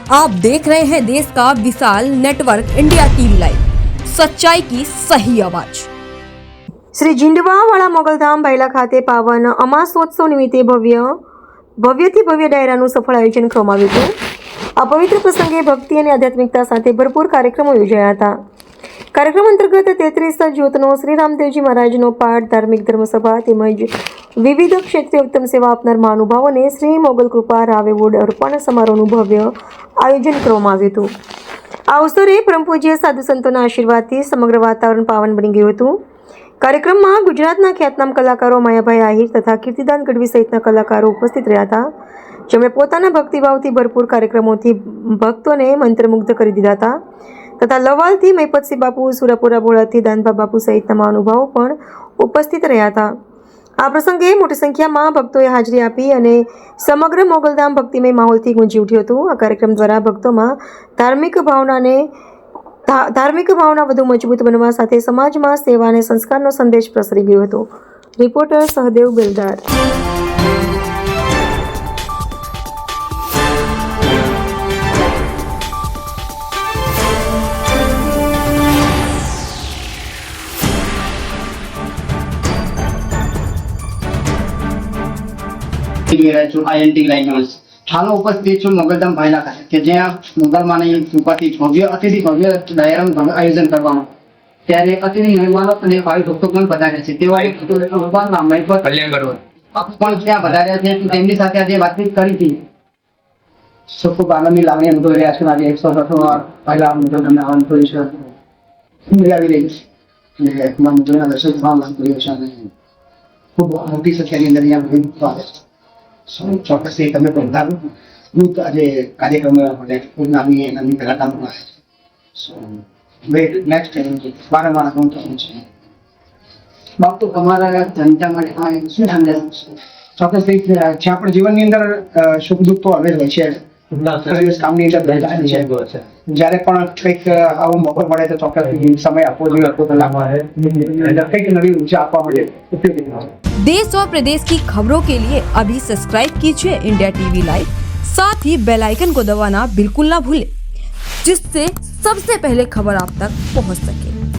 आप देख रहे हैं देश का विशाल नेटवर्क इंडिया टीवी लाइव, सच्चाई की सही आवाज। श्री झીંડવાવાળા મોગલધામ ભાયલા ખાતે પાવન અમાસોત્સવ નિમિત્તે ભવ્યથી ભવ્ય ડાયરાનું સફળ આયોજન કરવામાં આવ્યું હતું। આ પવિત્ર પ્રસંગે ભક્તિ અને આધ્યાત્મિકતા સાથે ભરપૂર કાર્યક્રમો યોજાયા હતા। કાર્યક્રમ અંતર્ગત 33 જ્યોતનો શ્રી રામદેવજી મહારાજનો પાઠ, ધાર્મિક ધર્મસભા તેમજ વિવિધ ક્ષેત્રે ઉત્તમ સેવા આપનાર મહાનુભાવોને શ્રી મોગલ કૃપા રાવ એવોર્ડ અર્પણ સમારોહનું ભવ્ય આયોજન કરવામાં આવ્યું હતું। આ અવસરે પરમ પૂજ્ય સાધુ સંતોના આશીર્વાદથી સમગ્ર વાતાવરણ પાવન બની ગયું હતું। કાર્યક્રમમાં ગુજરાતના ખ્યાતનામ કલાકારો માયાભાઈ આહિર તથા કીર્તિદાન ગઢવી સહિતના કલાકારો ઉપસ્થિત રહ્યા હતા, જેમણે પોતાના ભક્તિભાવથી ભરપૂર કાર્યક્રમોથી ભક્તોને મંત્રમુગ્ધ કરી દીધા હતા તથા લવાલથી મહિપતસિંહ બાપુ, સુરાપુરા બોળાથી દાનભા બાપુ સહિતના મહાનુભાવો પણ ઉપસ્થિત રહ્યા હતા। આ પ્રસંગે મોટી સંખ્યામાં ભક્તોએ હાજરી આપી અને સમગ્ર મોગલધામ ભક્તિમય માહોલથી ગુંજી ઉઠ્યું હતું। આ કાર્યક્રમ દ્વારા ભક્તોમાં ધાર્મિક ભાવના વધુ મજબૂત બનવા સાથે સમાજમાં સેવા અને સંસ્કારનો સંદેશ પ્રસરી ગયો હતો। Reporter Sahadev Beldar. INT line હાલ ઉપસ્થિત છું મોગલધામ ભાયલા ખાતે કે જ્યાં મોગલમાની કૃપાથી ભવ્ય અતિથિ ભવ્ય ડાયરાનું આયોજન કરવામાં, ત્યારે અતિથિ મહેમાનો અને ભાવિ ભક્તો પણ પધાર્યા છે। તેવા એક ભગવાનના મહિપત પણ ત્યાં પધાર્યા છે। તેમની સાથે આજે વાતચીત કરી હતી, ખૂબ આનંદની લાગણી અનુભવી રહ્યા છે। આજે 108 પહેલા મોગલધામને આવવાનું થયું છે, મિલાવી રહી છે અને મોગલના દર્શન ભાવ કર્યો છે અને ખૂબ મોટી સંખ્યાની અંદર અહીંયા આવે છે। ચોક્કસથી તમે પધારો। આજે કાર્યક્રમ નાની કલાકારો વારંવાર બાપુ તમારા જનતા માટે શું સંદેશ? ચોક્કસથી જ્યાં પણ જીવનની અંદર સુખ દુઃખ તો આવે જ હોય છે, કામની અંદર બેઠા છે, જ્યારે પણ કંઈક આવો મોકો મળે તો ચોક્કસ સમય આપવો જોઈએ, કંઈક નવી ઊર્જા આપવા માટે ઉપયોગી થાય। देश और प्रदेश की खबरों के लिए अभी सब्सक्राइब कीजिए इंडिया टीवी लाइव, साथ ही बेल आइकन को दबाना बिल्कुल ना भूलें, जिससे सबसे पहले खबर आप तक पहुंच सके।